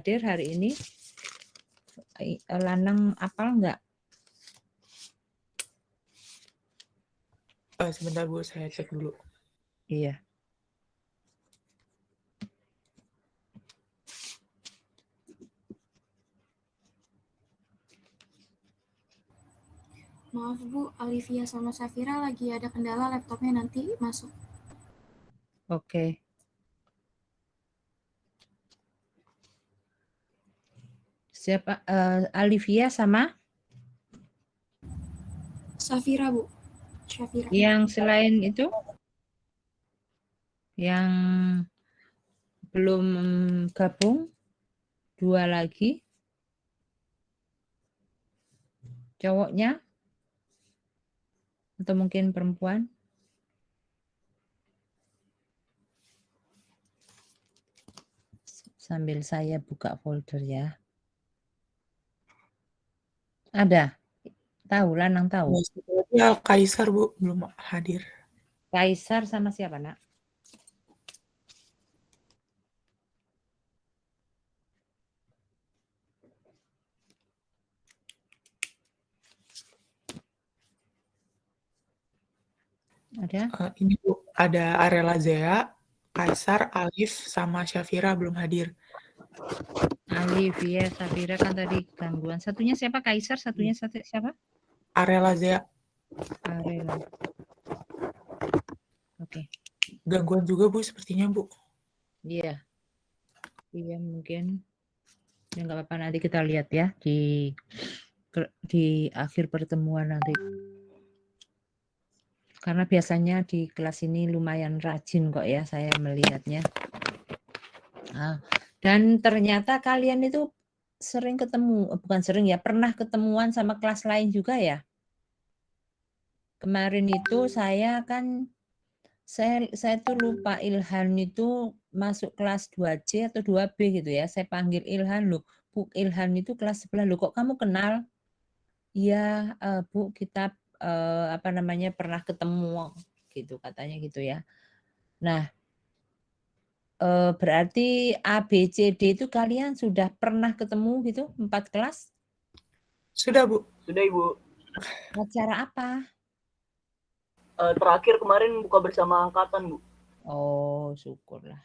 hadir hari ini? Lanang apal nggak? Sebentar Bu, saya cek dulu. Iya. Maaf Bu, Alivia sama Safira lagi ada kendala laptopnya, nanti masuk. Oke. Siapa? Alivia sama? Safira Bu. Safira. Yang selain itu? Yang belum gabung? 2 lagi? Cowoknya? Atau mungkin perempuan? Sambil saya buka folder ya. Ada? Tahu, Lanang tahu? Ya, Kaisar Bu, belum hadir. Kaisar sama siapa, Nak? Ada? Ini Bu, ada Arela Zea, Kaisar, Alif, sama Syafira belum hadir. Alivia, Safira kan tadi gangguan. Satunya siapa? Kaisar, satunya siapa? Arela Zea. Arela. Oke. Gangguan juga Bu, sepertinya Bu. Iya. Iya mungkin. Ya nggak apa-apa, nanti kita lihat ya di akhir pertemuan nanti. Karena biasanya di kelas ini lumayan rajin kok ya saya melihatnya. Dan ternyata kalian itu sering ketemu, bukan sering ya, pernah ketemuan sama kelas lain juga ya? Kemarin itu saya tuh lupa Ilhan itu masuk kelas 2C atau 2B gitu ya. Saya panggil Ilhan, loh, Bu Ilhan itu kelas sebelah, loh kok kamu kenal? Iya, Bu, kita pernah ketemu gitu katanya gitu ya. Nah, berarti A, B, C, D itu kalian sudah pernah ketemu gitu 4 kelas? Sudah Bu. Sudah Ibu. Acara apa? Terakhir kemarin buka bersama angkatan Bu. Oh, syukurlah.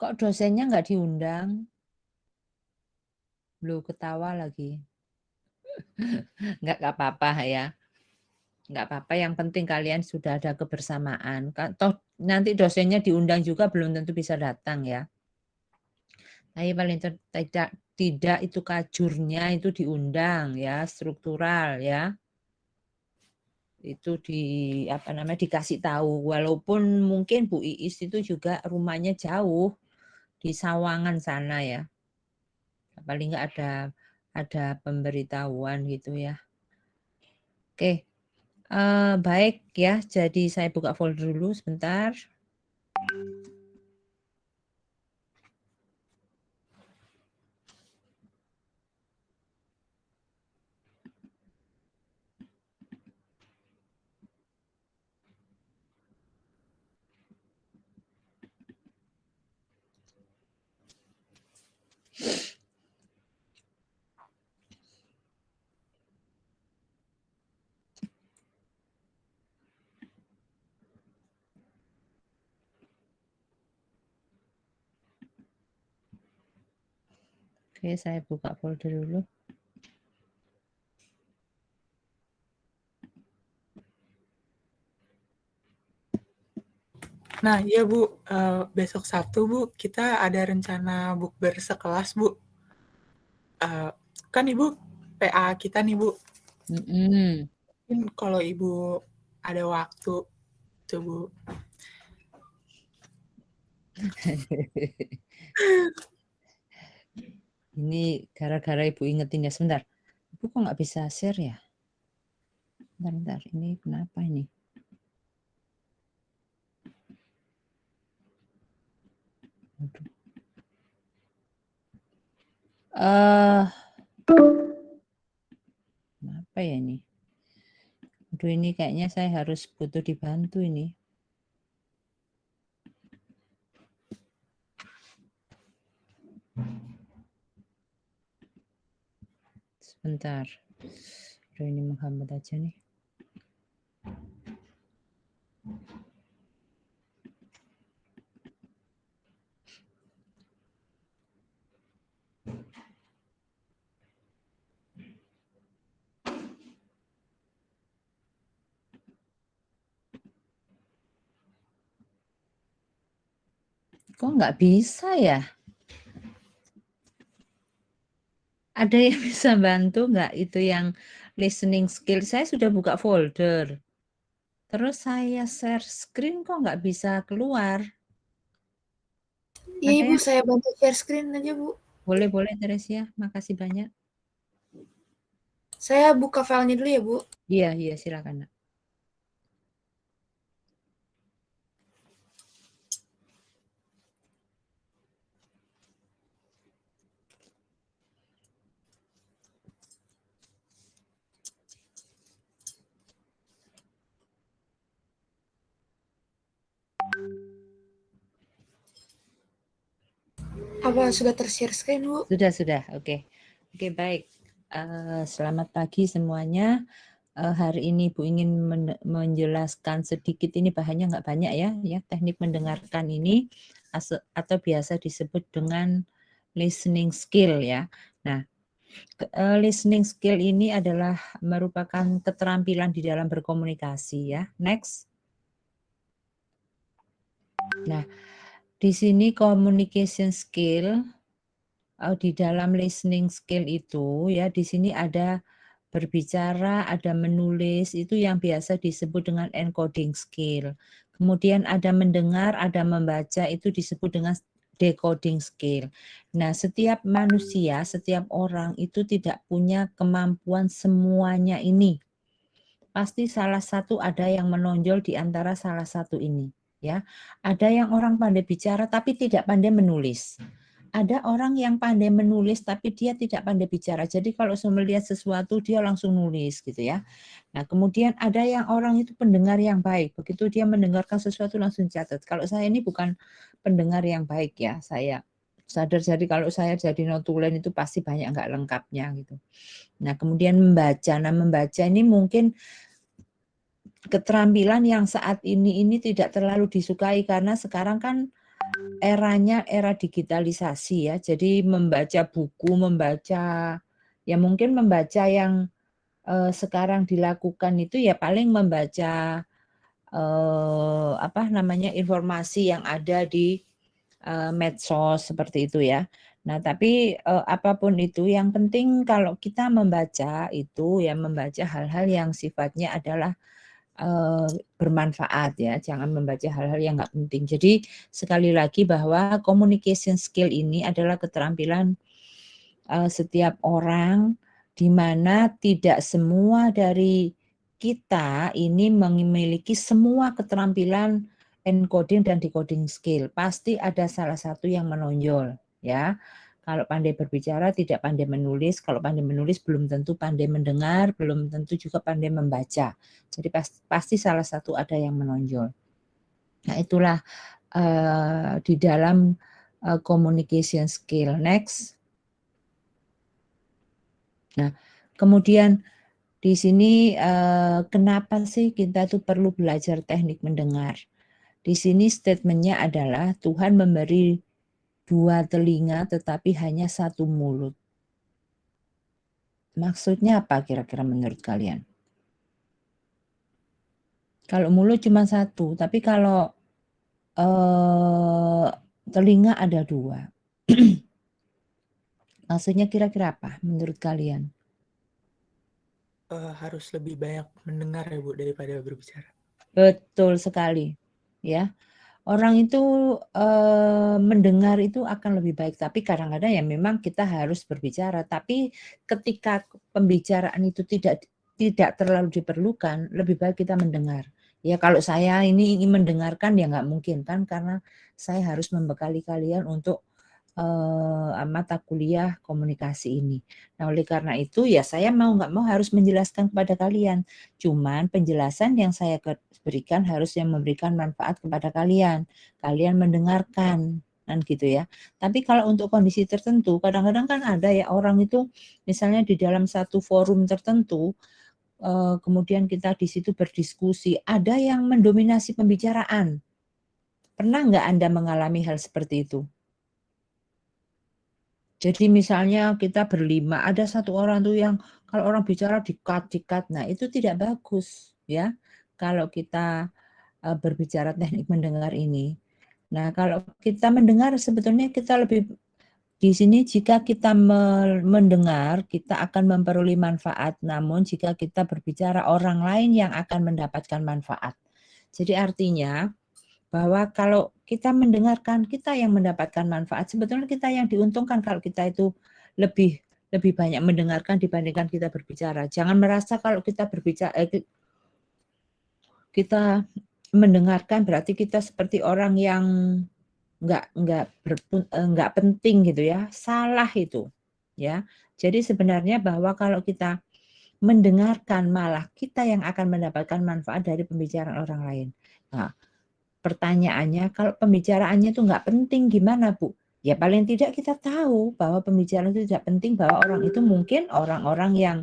Kok dosennya nggak diundang? Loh, ketawa lagi. Nggak apa-apa ya. Nggak apa-apa, yang penting kalian sudah ada kebersamaan. Toh nanti dosennya diundang juga belum tentu bisa datang ya. Tapi paling tidak itu kajurnya itu diundang ya, struktural ya. Itu dikasih tahu, walaupun mungkin Bu Iis itu juga rumahnya jauh di Sawangan sana ya. Paling nggak ada pemberitahuan gitu ya. Oke. Baik ya, jadi saya buka folder dulu sebentar. Oke, saya buka folder dulu. Nah, iya Bu, besok Sabtu Bu, kita ada rencana bukber sekelas Bu. Kan Ibu PA kita nih Bu. Mungkin kalau Ibu ada waktu tuh Bu. Ini gara-gara Ibu ingetin ya, sebentar. Ibu kok nggak bisa share ya? Bentar, ini kenapa ini? Apa ya ini? Aduh, ini kayaknya saya harus butuh dibantu ini. Bentar. Aduh, ini menghambat aja nih. Kok nggak bisa ya? Ada yang bisa bantu nggak itu yang listening skill? Saya sudah buka folder. Terus saya share screen kok nggak bisa keluar. Iya Ada Ibu, yang saya bantu share screen aja Bu. boleh Teresia, makasih banyak. Saya buka filenya dulu ya Bu. Iya silakan. Nak. Apa sudah ter-share screen Bu? Sudah. Oke, baik. Selamat pagi semuanya. Hari ini Ibu ingin menjelaskan sedikit, ini bahannya nggak banyak ya, teknik mendengarkan ini atau biasa disebut dengan listening skill ya. Nah, listening skill ini adalah merupakan keterampilan di dalam berkomunikasi ya. Next. Nah, di sini communication skill di dalam listening skill itu ya, di sini ada berbicara, ada menulis, itu yang biasa disebut dengan encoding skill. Kemudian ada mendengar, ada membaca, itu disebut dengan decoding skill. Nah, setiap manusia, setiap orang itu tidak punya kemampuan semuanya ini. Pasti salah satu ada yang menonjol di antara salah satu ini. Ya, ada yang orang pandai bicara tapi tidak pandai menulis. Ada orang yang pandai menulis tapi dia tidak pandai bicara. Jadi kalau melihat sesuatu dia langsung nulis gitu ya. Nah, kemudian ada yang orang itu pendengar yang baik. Begitu dia mendengarkan sesuatu langsung catat. Kalau saya ini bukan pendengar yang baik ya. Saya sadar, jadi kalau saya jadi notulen itu pasti banyak nggak lengkapnya gitu. Nah, kemudian membaca. Nah, membaca ini mungkin keterampilan yang saat ini tidak terlalu disukai karena sekarang kan eranya era digitalisasi ya. Jadi membaca buku, membaca ya mungkin membaca yang sekarang dilakukan itu ya paling membaca informasi yang ada di medsos seperti itu ya. Nah, tapi apapun itu yang penting kalau kita membaca itu ya membaca hal-hal yang sifatnya adalah bermanfaat ya, jangan membaca hal-hal yang nggak penting. Jadi sekali lagi bahwa communication skill ini adalah keterampilan setiap orang di mana tidak semua dari kita ini memiliki semua keterampilan encoding dan decoding skill. Pasti ada salah satu yang menonjol ya. Kalau pandai berbicara tidak pandai menulis, kalau pandai menulis belum tentu pandai mendengar, belum tentu juga pandai membaca. Jadi pasti salah satu ada yang menonjol. Nah, itulah di dalam communication skill. Next. Nah, kemudian di sini kenapa sih kita tuh perlu belajar teknik mendengar? Di sini statementnya adalah Tuhan memberi 2 telinga tetapi hanya 1 mulut. Maksudnya apa kira-kira menurut kalian? Kalau mulut cuma 1, tapi kalau telinga ada 2. Maksudnya kira-kira apa menurut kalian? Harus lebih banyak mendengar ya Bu daripada berbicara. Betul sekali, ya. Orang itu mendengar itu akan lebih baik, tapi kadang-kadang ya memang kita harus berbicara. Tapi ketika pembicaraan itu tidak terlalu diperlukan, lebih baik kita mendengar. Ya kalau saya ini ingin mendengarkan ya nggak mungkin kan, karena saya harus membekali kalian untuk mata kuliah komunikasi ini. Nah oleh karena itu ya saya mau nggak mau harus menjelaskan kepada kalian. Cuman penjelasan yang saya berikan harus yang memberikan manfaat kepada kalian. Kalian mendengarkan kan gitu ya. Tapi kalau untuk kondisi tertentu, kadang-kadang kan ada ya orang itu misalnya di dalam satu forum tertentu, kemudian kita di situ berdiskusi, ada yang mendominasi pembicaraan. Pernah nggak Anda mengalami hal seperti itu? Jadi misalnya kita berlima, ada satu orang tuh yang kalau orang bicara di-cut. Nah, itu tidak bagus ya. Kalau kita berbicara teknik mendengar ini. Nah, kalau kita mendengar sebetulnya kita lebih di sini jika kita mendengar, kita akan memperoleh manfaat. Namun jika kita berbicara, orang lain yang akan mendapatkan manfaat. Jadi artinya bahwa kalau kita mendengarkan, kita yang mendapatkan manfaat. Sebetulnya kita yang diuntungkan kalau kita itu lebih banyak mendengarkan dibandingkan kita berbicara. Jangan merasa kalau kita berbicara, kita mendengarkan berarti kita seperti orang yang nggak penting gitu ya. Salah itu ya. Jadi sebenarnya bahwa kalau kita mendengarkan, malah kita yang akan mendapatkan manfaat dari pembicaraan orang lain. Nah, pertanyaannya kalau pembicaraannya itu nggak penting gimana Bu? Ya paling tidak kita tahu bahwa pembicaraan itu tidak penting, bahwa orang itu mungkin orang-orang yang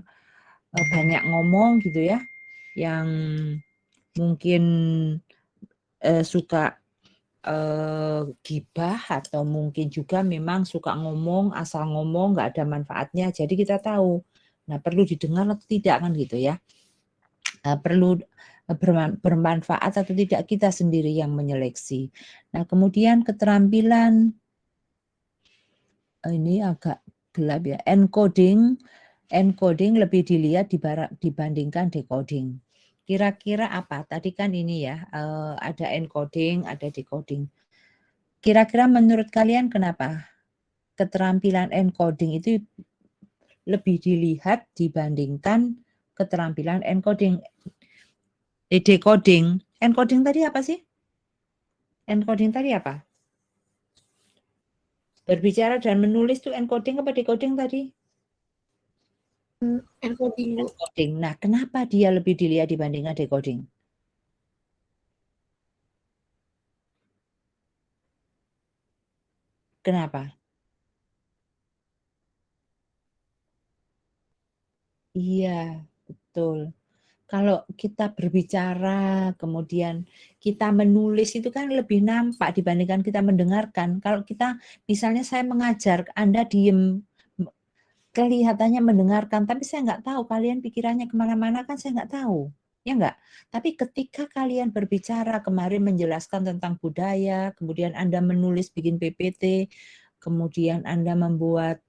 banyak ngomong gitu ya, yang mungkin suka gibah atau mungkin juga memang suka ngomong, asal ngomong, nggak ada manfaatnya. Jadi kita tahu, nah perlu didengar atau tidak kan gitu ya. Perlu bermanfaat atau tidak, kita sendiri yang menyeleksi. Nah kemudian keterampilan, ini agak gelap ya, encoding lebih dilihat dibandingkan decoding. Kira-kira apa? Tadi kan ini ya, ada encoding, ada decoding. Kira-kira menurut kalian kenapa keterampilan encoding itu lebih dilihat dibandingkan keterampilan decoding? Encoding tadi apa sih? Encoding tadi apa? Berbicara dan menulis tuh encoding apa decoding tadi? Encoding, Bu. Encoding. Nah, kenapa dia lebih dilihat dibandingkan decoding? Kenapa? Iya, betul. Kalau kita berbicara, kemudian kita menulis itu kan lebih nampak dibandingkan kita mendengarkan. Kalau kita, misalnya saya mengajar, Anda diem, kelihatannya mendengarkan, tapi saya nggak tahu kalian pikirannya kemana-mana, kan saya nggak tahu. Ya enggak? Tapi ketika kalian berbicara kemarin menjelaskan tentang budaya, kemudian Anda menulis bikin PPT, kemudian Anda membuat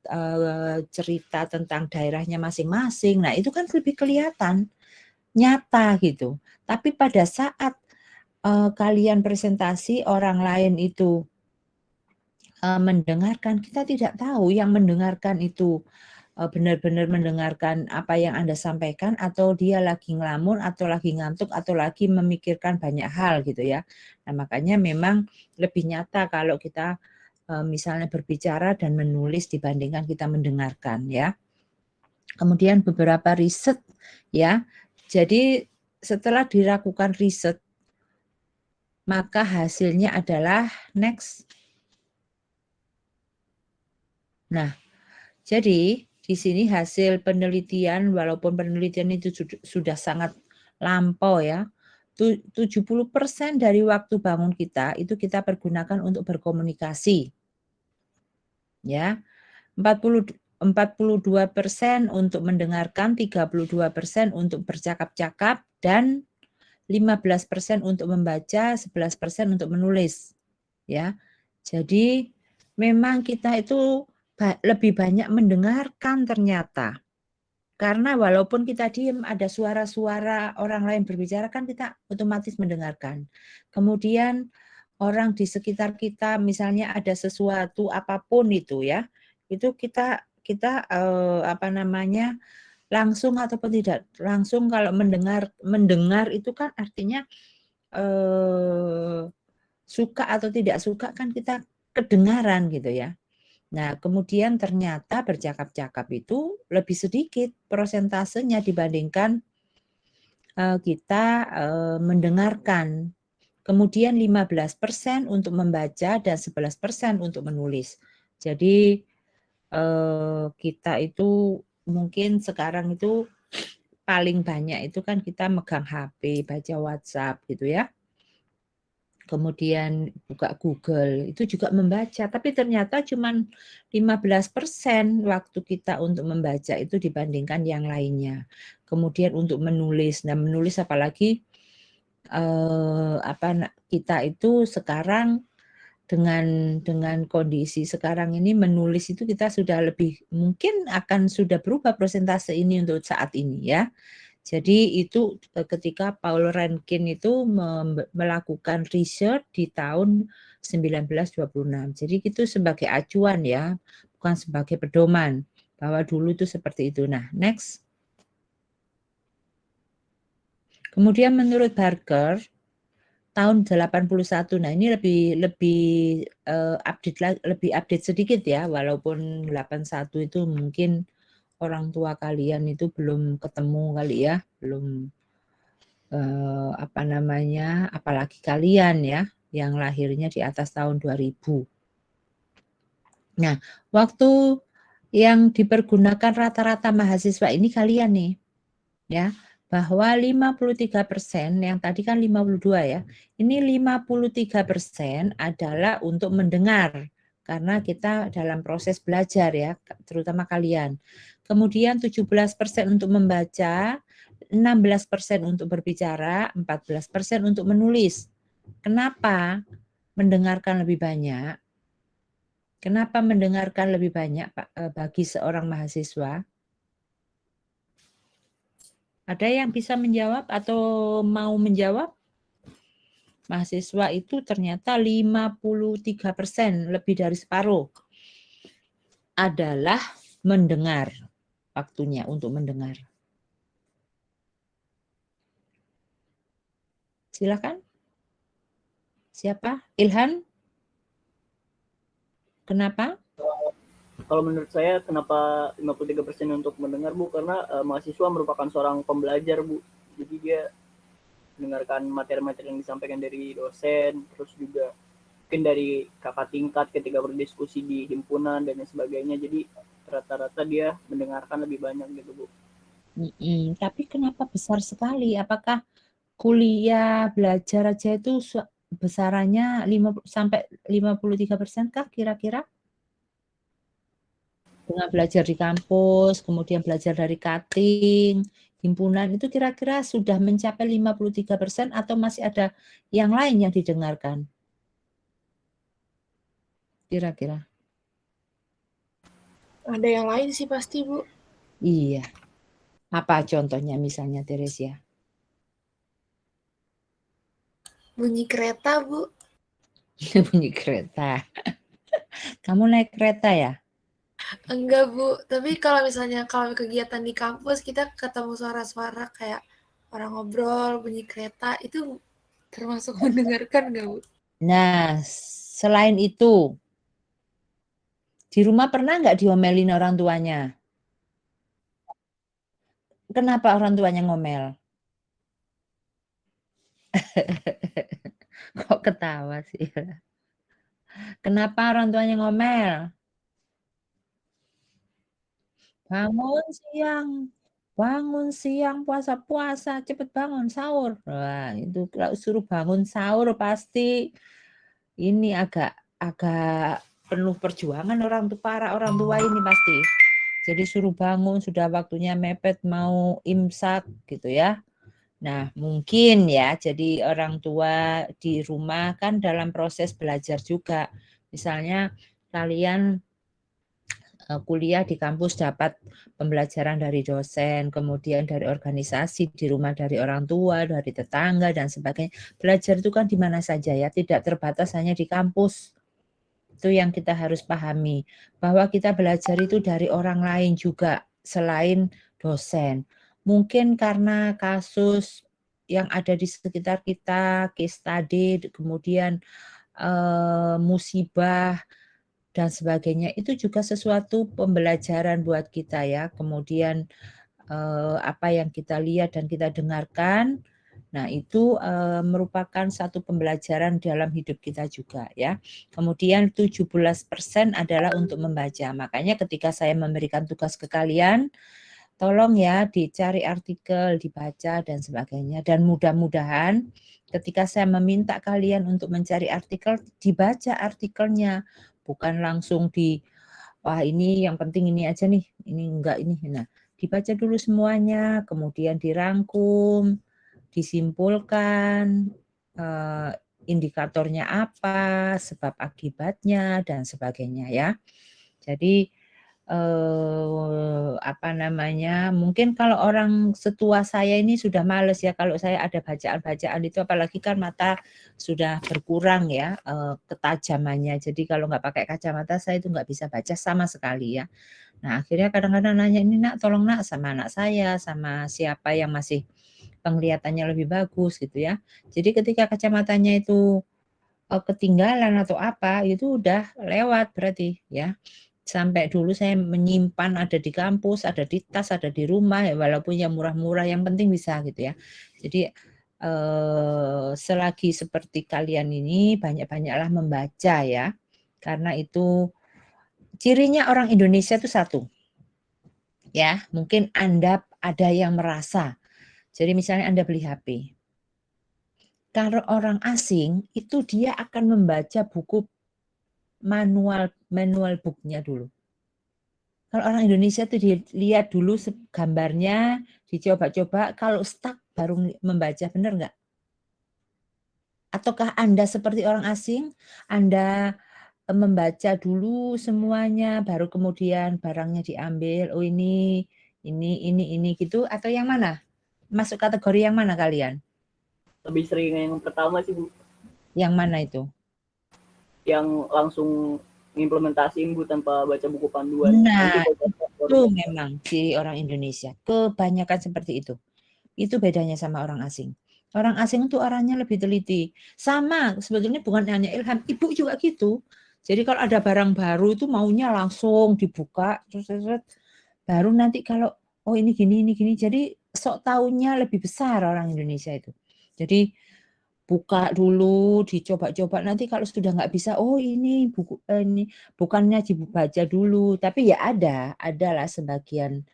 cerita tentang daerahnya masing-masing. Nah, itu kan lebih kelihatan, nyata gitu. Tapi pada saat kalian presentasi, orang lain itu mendengarkan, kita tidak tahu yang mendengarkan itu benar-benar mendengarkan apa yang Anda sampaikan, atau dia lagi ngelamun, atau lagi ngantuk, atau lagi memikirkan banyak hal gitu ya. Nah, makanya memang lebih nyata kalau kita misalnya berbicara dan menulis dibandingkan kita mendengarkan ya. Kemudian beberapa riset ya. Jadi setelah dilakukan riset, maka hasilnya adalah next. Nah, jadi di sini hasil penelitian, walaupun penelitian itu sudah sangat lampau ya, 70% dari waktu bangun kita itu kita pergunakan untuk berkomunikasi. Ya. 42% untuk mendengarkan, 32% untuk bercakap-cakap, dan 15% untuk membaca, 11% untuk menulis. Ya. Jadi memang kita itu lebih banyak mendengarkan ternyata. Karena walaupun kita diam, ada suara-suara orang lain berbicara, kan kita otomatis mendengarkan. Kemudian orang di sekitar kita, misalnya ada sesuatu apapun itu ya, itu kita langsung ataupun tidak langsung, kalau mendengar itu kan artinya suka atau tidak suka kan kita kedengaran gitu ya. Nah, kemudian ternyata bercakap-cakap itu lebih sedikit persentasenya dibandingkan kita mendengarkan. kemudian 15% untuk membaca dan 11% untuk menulis. Jadi kita itu mungkin sekarang itu paling banyak itu kan kita megang HP, baca WhatsApp gitu ya. Kemudian buka Google, itu juga membaca, tapi ternyata cuman 15% waktu kita untuk membaca itu dibandingkan yang lainnya. Kemudian untuk menulis, nah menulis apalagi kita itu sekarang dengan kondisi sekarang ini menulis itu kita sudah lebih mungkin akan sudah berubah persentase ini untuk saat ini ya. Jadi itu ketika Paul Rankin itu melakukan riset di tahun 1926. Jadi itu sebagai acuan ya, bukan sebagai pedoman bahwa dulu itu seperti itu. Nah, next. Kemudian menurut Barker tahun 81. Nah, ini lebih update sedikit ya, walaupun 81 itu mungkin orang tua kalian itu belum ketemu kali ya, belum apalagi kalian ya yang lahirnya di atas tahun 2000. Nah, waktu yang dipergunakan rata-rata mahasiswa ini kalian nih ya, bahwa 53% yang tadi kan 52 ya. Ini 53% adalah untuk mendengar karena kita dalam proses belajar ya, terutama kalian. Kemudian 17% untuk membaca, 16% untuk berbicara, 14% untuk menulis. Kenapa mendengarkan lebih banyak? Kenapa mendengarkan lebih banyak Pak bagi seorang mahasiswa? Ada yang bisa menjawab atau mau menjawab? Mahasiswa itu ternyata 53%, lebih dari separuh, adalah mendengar, waktunya untuk mendengar. Silakan. Siapa? Ilhan? Kenapa? Kalau menurut saya kenapa 53% untuk mendengar, Bu? Karena mahasiswa merupakan seorang pembelajar, Bu. Jadi dia mendengarkan materi-materi yang disampaikan dari dosen, terus juga mungkin dari kakak tingkat ketika berdiskusi di himpunan dan lain sebagainya. Jadi rata-rata dia mendengarkan lebih banyak gitu, Bu. Tapi kenapa besar sekali? Apakah kuliah belajar aja itu besarannya 53% kah kira-kira? Dengan belajar di kampus, kemudian belajar dari cutting, himpunan, itu kira-kira sudah mencapai 53% atau masih ada yang lain yang didengarkan? Kira-kira. Ada yang lain sih pasti, Bu. Iya. Apa contohnya misalnya, Teresia? Bunyi kereta, Bu. Bunyi kereta. Kamu naik kereta ya? Enggak, Bu. Tapi kalau misalnya kalau kegiatan di kampus kita ketemu suara-suara kayak orang ngobrol, bunyi kereta, itu termasuk mendengarkan nggak, Bu? Nah, selain itu, di rumah pernah nggak diomelin orang tuanya? Kenapa orang tuanya ngomel? Kok ketawa sih? Kenapa orang tuanya ngomel? Bangun siang, puasa-puasa, cepet bangun, sahur. Wah, itu kalau suruh bangun sahur pasti ini agak penuh perjuangan para orang tua ini pasti. Jadi suruh bangun, sudah waktunya mepet mau imsak gitu ya. Nah, mungkin ya, jadi orang tua di rumah kan dalam proses belajar juga. Misalnya kalian kuliah di kampus dapat pembelajaran dari dosen, kemudian dari organisasi, di rumah dari orang tua, dari tetangga, dan sebagainya. Belajar itu kan di mana saja ya, tidak terbatas hanya di kampus. Itu yang kita harus pahami, bahwa kita belajar itu dari orang lain juga, selain dosen. Mungkin karena kasus yang ada di sekitar kita, case study, kemudian musibah, dan sebagainya, itu juga sesuatu pembelajaran buat kita ya. Kemudian apa yang kita lihat dan kita dengarkan Nah, itu merupakan satu pembelajaran dalam hidup kita juga ya. Kemudian 17% adalah untuk membaca. Makanya ketika saya memberikan tugas ke kalian, tolong ya dicari artikel, dibaca dan sebagainya. Dan mudah-mudahan ketika saya meminta kalian untuk mencari artikel, dibaca artikelnya, bukan langsung wah ini yang penting ini aja nih, ini enggak ini. Nah, dibaca dulu semuanya, kemudian dirangkum, disimpulkan, indikatornya apa, sebab akibatnya dan sebagainya ya. Jadi mungkin kalau orang setua saya ini sudah males ya kalau saya ada bacaan-bacaan itu, apalagi kan mata sudah berkurang ya ketajamannya. Jadi kalau nggak pakai kacamata saya itu nggak bisa baca sama sekali ya. Nah akhirnya kadang-kadang nanya, ini nak tolong nak sama anak saya, sama siapa yang masih penglihatannya lebih bagus gitu ya. Jadi ketika kacamatanya itu ketinggalan atau apa, itu udah lewat berarti ya. Sampai dulu saya menyimpan ada di kampus, ada di tas, ada di rumah, ya walaupun yang murah-murah, yang penting bisa gitu ya. Jadi selagi seperti kalian ini banyak-banyaklah membaca ya, karena itu cirinya orang Indonesia itu satu, ya mungkin Anda ada yang merasa. Jadi misalnya Anda beli HP, kalau orang asing itu dia akan membaca buku manual booknya dulu. Kalau orang Indonesia tuh dilihat dulu gambarnya, dicoba-coba, kalau stuck baru membaca, benar nggak? Ataukah Anda seperti orang asing, Anda membaca dulu semuanya, baru kemudian barangnya diambil, oh ini gitu, atau yang mana? Masuk kategori yang mana kalian? Lebih sering yang pertama sih Bu. Yang mana itu? Yang langsung implementasiin Bu tanpa baca buku panduan. Nah, itu memang ciri orang Indonesia. Kebanyakan seperti itu. Itu bedanya sama orang asing. Orang asing itu orangnya lebih teliti. Sama, sebetulnya bukan hanya Ilham, Ibu juga gitu. Jadi kalau ada barang baru itu maunya langsung dibuka, terus baru nanti kalau oh ini gini. Jadi sok taunya lebih besar orang Indonesia itu. Jadi buka dulu, dicoba-coba, nanti kalau sudah nggak bisa, oh ini buku ini bukannya dibaca dulu, tapi ya adalah sebagian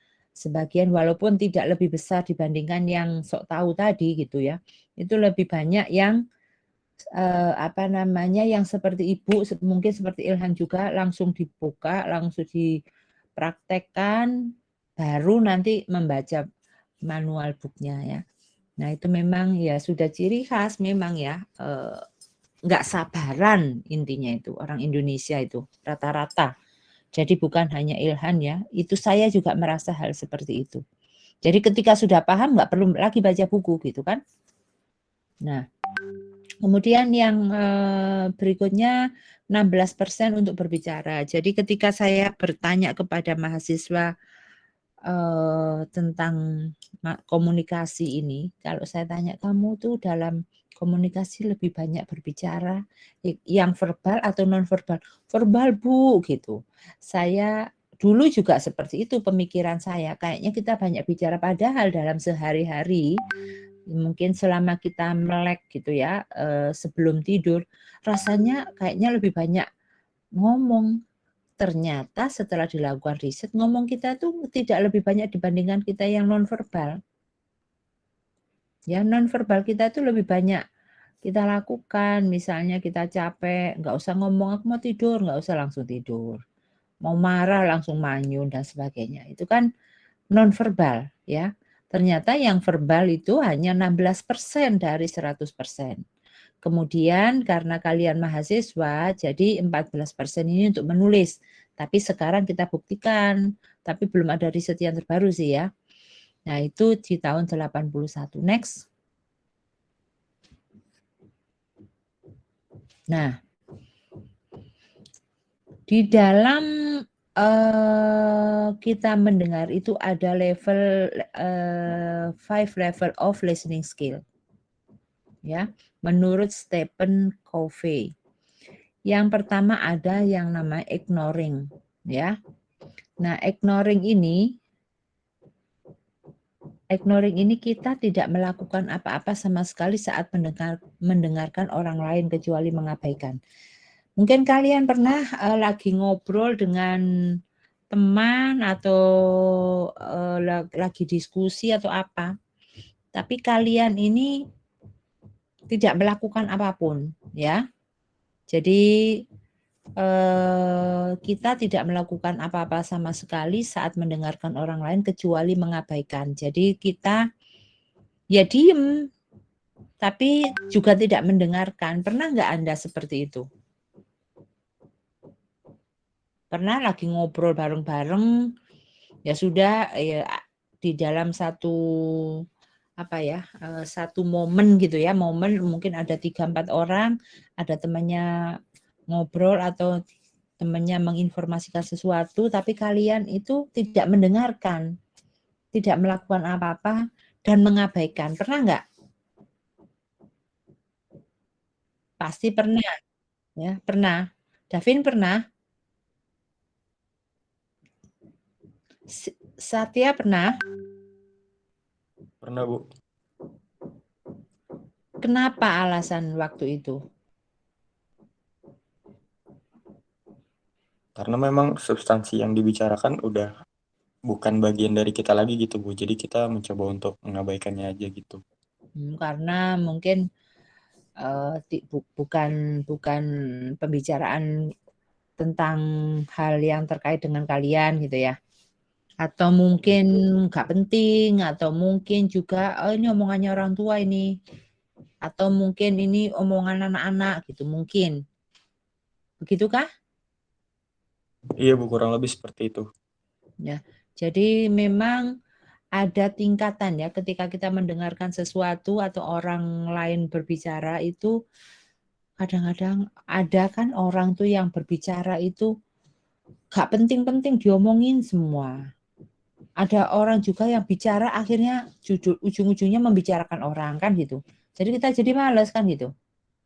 walaupun tidak lebih besar dibandingkan yang sok tahu tadi gitu ya. Itu lebih banyak yang yang seperti Ibu, mungkin seperti Ilham juga, langsung dibuka, langsung dipraktekkan, baru nanti membaca manual booknya ya. Nah itu memang ya sudah ciri khas memang ya, nggak sabaran intinya itu orang Indonesia itu rata-rata. Jadi bukan hanya Ilhan ya, itu saya juga merasa hal seperti itu. Jadi ketika sudah paham nggak perlu lagi baca buku gitu kan. Nah kemudian yang berikutnya 16% untuk berbicara. Jadi ketika saya bertanya kepada mahasiswa tentang komunikasi ini, kalau saya tanya kamu tuh dalam komunikasi lebih banyak berbicara yang verbal atau non verbal? Verbal Bu gitu. Saya dulu juga seperti itu pemikiran saya. Kayaknya kita banyak bicara, padahal dalam sehari-hari mungkin selama kita melek gitu ya sebelum tidur, rasanya kayaknya lebih banyak ngomong. Ternyata setelah dilakukan riset, ngomong kita tuh tidak lebih banyak dibandingkan kita yang nonverbal. Ya, nonverbal kita tuh lebih banyak kita lakukan. Misalnya kita capek, nggak usah ngomong, aku mau tidur, nggak usah langsung tidur. Mau marah langsung manyun dan sebagainya. Itu kan nonverbal ya. Ternyata yang verbal itu hanya 16% dari 100%. Kemudian karena kalian mahasiswa, jadi 14% ini untuk menulis. Tapi sekarang kita buktikan, tapi belum ada riset yang terbaru sih ya. Nah itu di tahun 81. Next. Nah, di dalam kita mendengar itu ada level 5 level of listening skill. Ya, menurut Stephen Covey. Yang pertama ada yang namanya ignoring, ya. Nah, ignoring ini Ignoring ini kita tidak melakukan apa-apa sama sekali saat mendengarkan orang lain kecuali mengabaikan. Mungkin kalian pernah lagi ngobrol dengan teman atau lagi diskusi atau apa, tapi kalian ini tidak melakukan apapun, ya. Jadi kita tidak melakukan apa-apa sama sekali saat mendengarkan orang lain kecuali mengabaikan. Jadi kita ya diem, tapi juga tidak mendengarkan. Pernah nggak Anda seperti itu? Pernah lagi ngobrol bareng-bareng, ya sudah ya di dalam satu satu momen gitu ya, momen mungkin ada 3-4 orang, ada temannya ngobrol atau temannya menginformasikan sesuatu, tapi kalian itu tidak mendengarkan, tidak melakukan apa-apa dan mengabaikan. Pernah nggak? Pasti pernah, ya pernah. Davin pernah? Satya pernah? Pernah, Bu. Kenapa alasan waktu itu? Karena memang substansi yang dibicarakan udah bukan bagian dari kita lagi gitu, Bu. Jadi kita mencoba untuk mengabaikannya aja gitu. Karena mungkin bukan pembicaraan tentang hal yang terkait dengan kalian gitu ya. Atau mungkin nggak penting, atau mungkin juga ini omongannya orang tua ini. Atau mungkin ini omongan anak-anak gitu, mungkin. Begitukah? Iya, Bu, kurang lebih seperti itu. Ya. Jadi memang ada tingkatan ya ketika kita mendengarkan sesuatu atau orang lain berbicara itu kadang-kadang ada kan orang tuh yang berbicara itu gak penting-penting diomongin semua. Ada orang juga yang bicara akhirnya ujung-ujungnya membicarakan orang kan gitu. Jadi kita jadi malas kan gitu.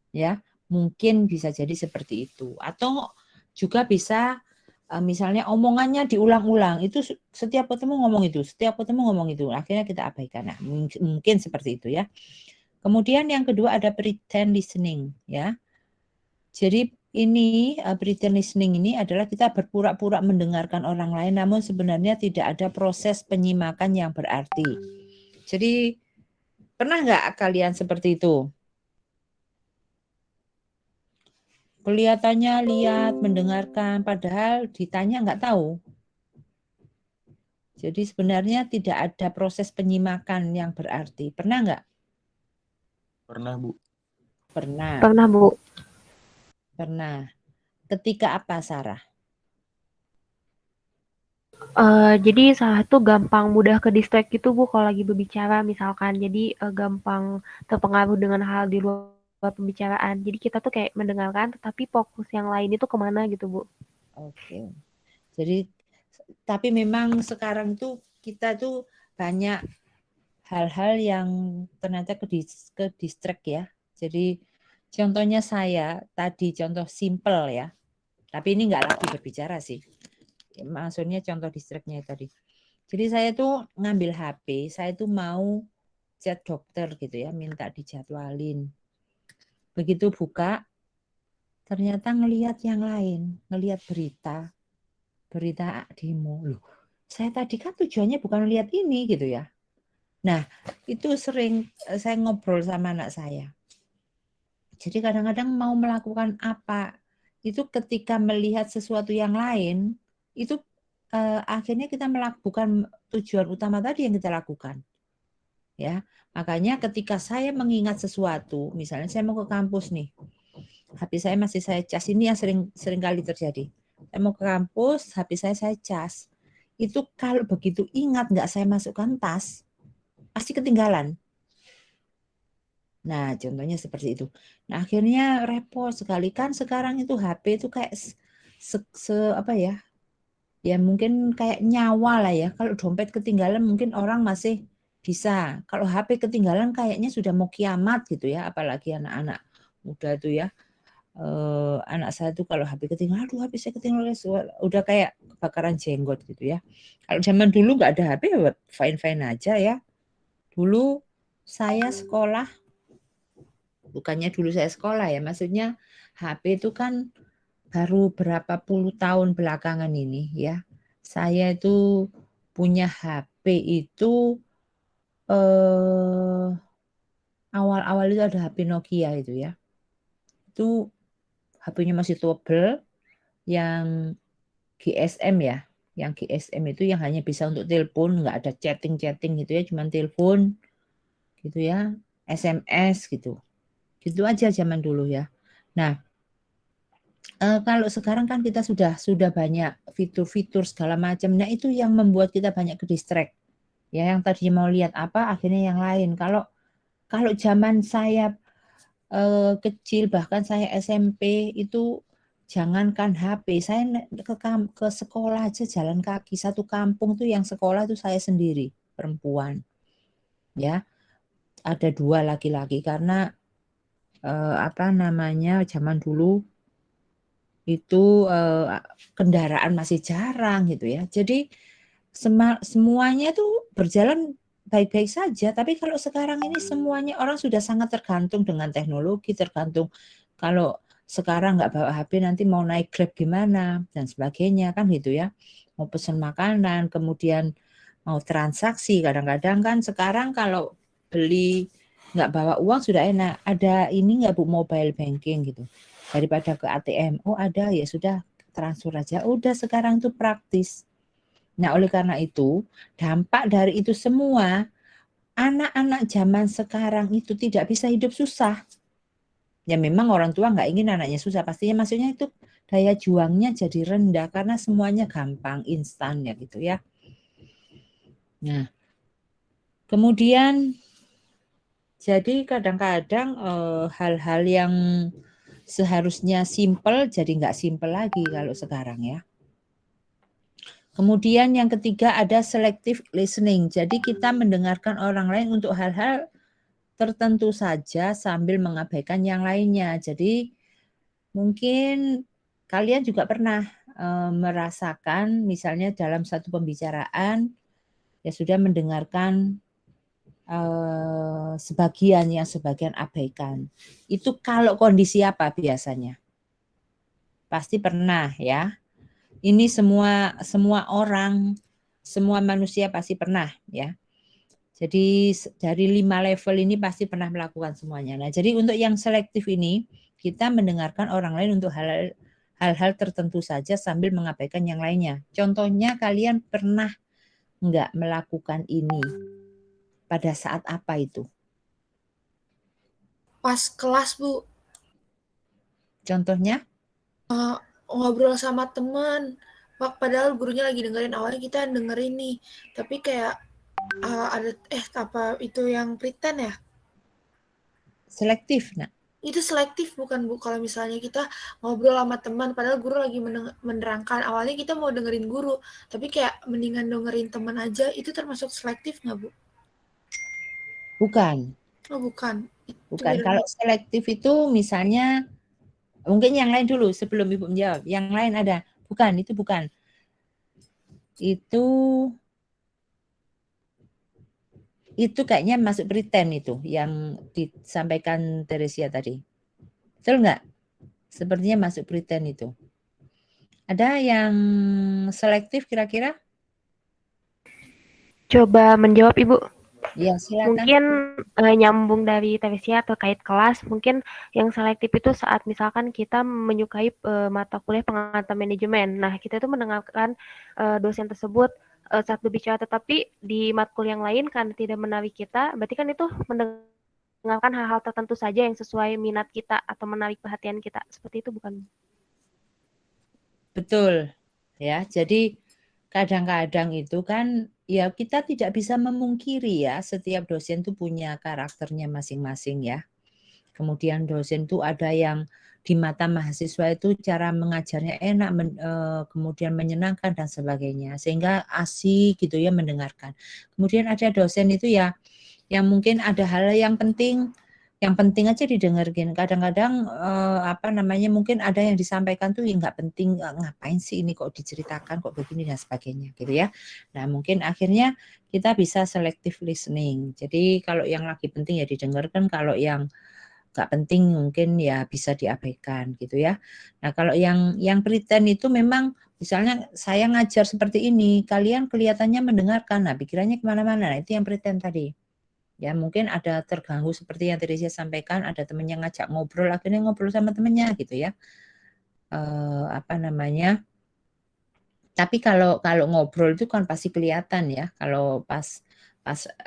Ya, mungkin bisa jadi seperti itu. Atau juga bisa misalnya omongannya diulang-ulang. Itu setiap ketemu ngomong itu, setiap ketemu ngomong itu. Akhirnya kita abaikan. Nah, mungkin seperti itu ya. Kemudian yang kedua ada pretend listening ya. Jadi ini pretend listening ini adalah kita berpura-pura mendengarkan orang lain namun sebenarnya tidak ada proses penyimakan yang berarti. Jadi pernah nggak kalian seperti itu? Kelihatannya lihat, mendengarkan, padahal ditanya nggak tahu. Jadi sebenarnya tidak ada proses penyimakan yang berarti. Pernah nggak? Pernah, Bu. Pernah. Pernah, Bu. Pernah. Ketika apa, Sarah? Jadi salah satu gampang mudah ke distract gitu, Bu, kalau lagi berbicara misalkan. Jadi gampang terpengaruh dengan hal di luar pembicaraan. Jadi kita tuh kayak mendengarkan, tetapi fokus yang lain itu kemana gitu, Bu. Oke. Jadi, tapi memang sekarang tuh kita tuh banyak hal-hal yang ternyata ke distract ya. Jadi contohnya saya tadi contoh simple ya. Tapi ini nggak lagi berbicara sih. Maksudnya contoh distractnya tadi. Jadi saya tuh ngambil HP, saya tuh mau chat dokter gitu ya, minta dijadwalin. Begitu buka, ternyata ngelihat yang lain, ngelihat berita demo. Loh, saya tadi kan tujuannya bukan lihat ini gitu ya. Nah, itu sering saya ngobrol sama anak saya. Jadi kadang-kadang mau melakukan apa, itu ketika melihat sesuatu yang lain, itu akhirnya kita melakukan tujuan utama tadi yang kita lakukan. Ya, makanya ketika saya mengingat sesuatu, misalnya saya mau ke kampus nih, HP saya masih saya cas, ini yang sering kali terjadi. Saya mau ke kampus, HP saya cas. Itu kalau begitu ingat nggak saya masukkan tas, pasti ketinggalan. Nah, contohnya seperti itu. Nah, akhirnya repot sekali kan sekarang itu HP itu kayak apa ya? Ya mungkin kayak nyawa lah ya. Kalau dompet ketinggalan mungkin orang masih bisa. Kalau HP ketinggalan kayaknya sudah mau kiamat gitu ya, apalagi anak-anak muda itu ya. Anak saya tuh kalau HP ketinggalan, aduh HP saya ketinggalan, udah kayak kebakaran jenggot gitu ya. Kalau zaman dulu nggak ada HP, fine-fine aja ya. Dulu saya sekolah, bukannya dulu saya sekolah ya, maksudnya HP itu kan baru berapa puluh tahun belakangan ini ya. Saya itu punya HP itu awal-awal itu ada HP Nokia itu ya. Itu HP-nya masih tebel, yang GSM ya. Yang GSM itu yang hanya bisa untuk telepon, nggak ada chatting-chatting gitu ya, cuma telepon gitu ya, SMS gitu. Gitu aja zaman dulu ya. Nah, kalau sekarang kan kita sudah banyak fitur-fitur segala macam. Nah, itu yang membuat kita banyak ke-distract. Ya, yang tadinya mau lihat apa, akhirnya yang lain. Kalau zaman saya kecil, bahkan saya SMP itu jangankan HP, saya ke sekolah aja jalan kaki. Satu kampung tuh yang sekolah tuh saya sendiri, perempuan. Ya, ada 2 laki-laki karena zaman dulu itu kendaraan masih jarang gitu ya. Jadi semuanya tuh berjalan baik-baik saja. Tapi kalau sekarang ini semuanya orang sudah sangat tergantung dengan teknologi, tergantung kalau sekarang nggak bawa HP nanti mau naik Grab gimana dan sebagainya kan gitu ya. Mau pesan makanan, kemudian mau transaksi. Kadang-kadang kan sekarang kalau beli nggak bawa uang sudah enak. Ada ini nggak Bu, mobile banking gitu. Daripada ke ATM, oh ada ya sudah transfer aja. Udah sekarang tuh praktis. Nah, oleh karena itu, dampak dari itu semua, anak-anak zaman sekarang itu tidak bisa hidup susah. Ya memang orang tua nggak ingin anaknya susah, pastinya maksudnya itu daya juangnya jadi rendah karena semuanya gampang, instan ya gitu ya. Nah, kemudian jadi kadang-kadang hal-hal yang seharusnya simple jadi nggak simple lagi kalau sekarang ya. Kemudian yang ketiga ada selective listening. Jadi kita mendengarkan orang lain untuk hal-hal tertentu saja sambil mengabaikan yang lainnya. Jadi mungkin kalian juga pernah merasakan misalnya dalam satu pembicaraan ya sudah mendengarkan sebagian yang sebagian abaikan. Itu kalau kondisi apa biasanya? Pasti pernah ya. Ini semua orang, semua manusia pasti pernah ya. Jadi dari 5 level ini pasti pernah melakukan semuanya. Nah, jadi untuk yang selektif ini kita mendengarkan orang lain untuk hal-hal tertentu saja sambil mengabaikan yang lainnya. Contohnya kalian pernah nggak melakukan ini? Pada saat apa itu? Pas kelas, Bu. Contohnya? Ngobrol sama teman. Padahal gurunya lagi dengerin, awalnya kita dengerin nih. Tapi kayak ada itu yang pretend ya? Selektif, nah. Itu selektif bukan Bu? Kalau misalnya kita ngobrol sama teman, padahal guru lagi menerangkan. Awalnya kita mau dengerin guru, tapi kayak mendingan dengerin teman aja. Itu termasuk selektif nggak Bu? Bukan. Oh bukan. Bukan. Kalau selektif itu misalnya, mungkin yang lain dulu sebelum Ibu menjawab. Yang lain ada. Bukan, itu bukan. Itu kayaknya masuk pretend itu yang disampaikan Teresia tadi. Betul nggak? Sepertinya masuk pretend itu. Ada yang selektif kira-kira? Coba menjawab Ibu. Ya, silakan. Mungkin nyambung dari Teresia terkait kelas, mungkin yang selektif itu saat misalkan kita menyukai mata kuliah pengantar manajemen. Nah, kita itu mendengarkan dosen tersebut saat berbicara, tetapi di matkul yang lain karena tidak menarik kita, berarti kan itu mendengarkan hal-hal tertentu saja yang sesuai minat kita atau menarik perhatian kita. Seperti itu bukan? Betul. Ya, jadi kadang-kadang itu kan ya kita tidak bisa memungkiri ya setiap dosen itu punya karakternya masing-masing ya. Kemudian dosen itu ada yang di mata mahasiswa itu cara mengajarnya enak, kemudian menyenangkan dan sebagainya. Sehingga asik gitu ya mendengarkan. Kemudian ada dosen itu ya yang mungkin ada hal yang penting yang penting aja didengerin. Kadang-kadang mungkin ada yang disampaikan tuh yang nggak penting, ngapain sih ini kok diceritakan kok begini dan sebagainya gitu ya. Nah mungkin akhirnya kita bisa selective listening. Jadi kalau yang lagi penting ya didengarkan, kalau yang nggak penting mungkin ya bisa diabaikan gitu ya. Nah kalau yang pretend itu memang misalnya saya ngajar seperti ini, kalian kelihatannya mendengarkan, nah pikirannya kemana-mana, nah itu yang pretend tadi. Ya mungkin ada terganggu seperti yang tadi saya sampaikan, ada temennya ngajak ngobrol, akhirnya ngobrol sama temennya gitu ya. Tapi kalau ngobrol itu kan pasti kelihatan ya, kalau pas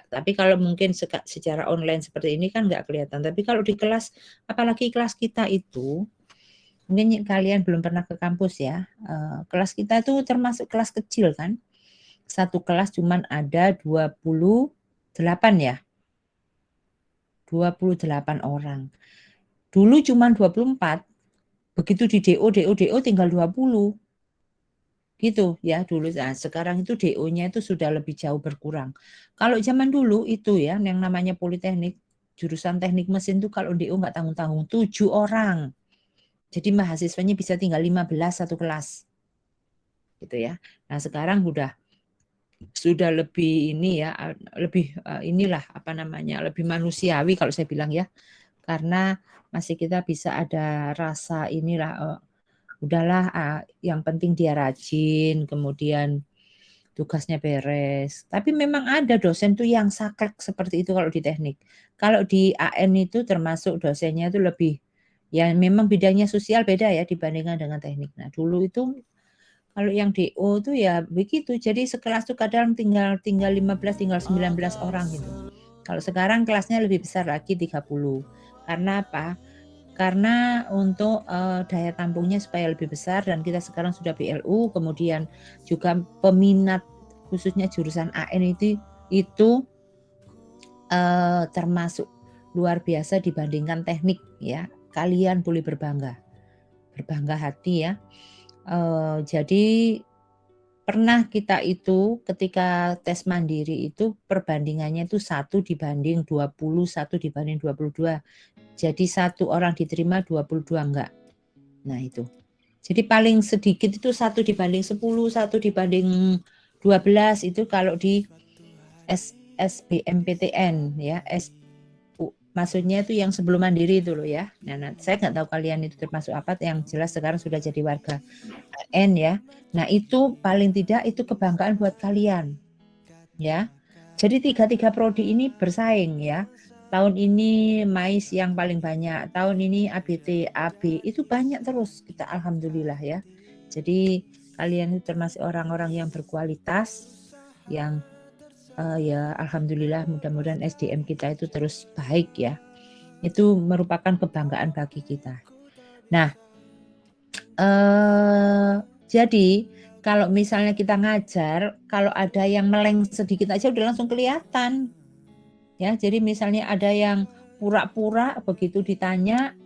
tapi kalau mungkin secara online seperti ini kan nggak kelihatan. Tapi kalau di kelas, apalagi kelas kita itu, mungkin kalian belum pernah ke kampus ya, kelas kita itu termasuk kelas kecil kan, satu kelas cuman ada 28 ya. 28 orang. Dulu cuma 24, begitu di DO tinggal 20. Gitu ya dulu. Nah, sekarang itu DO-nya itu sudah lebih jauh berkurang. Kalau zaman dulu itu ya, yang namanya Politeknik, jurusan teknik mesin itu kalau DO nggak tanggung-tanggung 7 orang. Jadi mahasiswanya bisa tinggal 15 satu kelas. Gitu ya. Nah, sekarang sudah lebih ini ya, lebih lebih manusiawi kalau saya bilang ya, karena masih kita bisa ada rasa inilah, udahlah yang penting dia rajin, kemudian tugasnya beres. Tapi memang ada dosen tuh yang saklek seperti itu kalau di teknik. Kalau di AN itu termasuk dosennya itu lebih, ya memang bidangnya sosial beda ya dibandingkan dengan teknik. Nah dulu itu kalau yang DO tuh ya begitu, jadi sekelas tuh kadang tinggal 15, tinggal 19 orang gitu. Kalau sekarang kelasnya lebih besar lagi 30. Karena apa? Karena untuk daya tampungnya supaya lebih besar, dan kita sekarang sudah BLU, kemudian juga peminat khususnya jurusan AN itu termasuk luar biasa dibandingkan teknik ya. Kalian boleh berbangga hati ya. Jadi pernah kita itu ketika tes mandiri itu perbandingannya itu 1 dibanding 20, 1 dibanding 22. Jadi 1 orang diterima, 22 enggak. Nah itu. Jadi paling sedikit itu 1 dibanding 10, 1 dibanding 12 itu kalau di SBMPTN ya. Maksudnya itu yang sebelum mandiri itu loh ya. Nah, saya nggak tahu kalian itu termasuk apa, yang jelas sekarang sudah jadi warga N ya. Nah itu paling tidak itu kebanggaan buat kalian ya. Jadi 3 prodi ini bersaing ya. Tahun ini MAIS yang paling banyak, tahun ini ABT, AB itu banyak terus kita, alhamdulillah ya. Jadi kalian itu termasuk orang-orang yang berkualitas, yang ya alhamdulillah, mudah-mudahan SDM kita itu terus baik ya. Itu merupakan kebanggaan bagi kita. Nah, jadi kalau misalnya kita ngajar, kalau ada yang meleng sedikit aja udah langsung kelihatan. Ya, jadi misalnya ada yang pura-pura begitu ditanya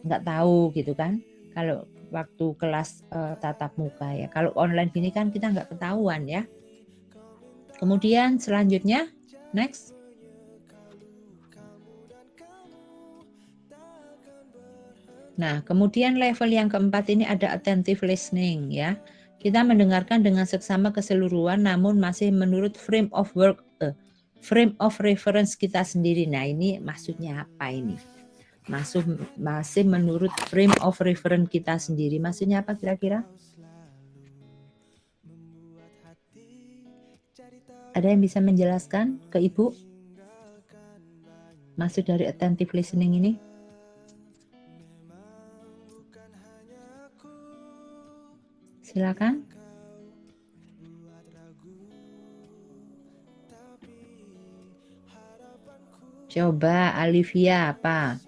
nggak tahu gitu kan. Kalau waktu kelas tatap muka ya. Kalau online gini kan kita nggak ketahuan ya. Kemudian selanjutnya, next. Nah, kemudian level yang keempat ini ada attentive listening ya. Kita mendengarkan dengan seksama keseluruhan namun masih menurut frame of reference kita sendiri. Nah, ini maksudnya apa ini? Masih menurut frame of reference kita sendiri. Maksudnya apa kira-kira? Ada yang bisa menjelaskan ke Ibu? Maksud dari attentive listening ini? Silakan. Coba Alivia apa?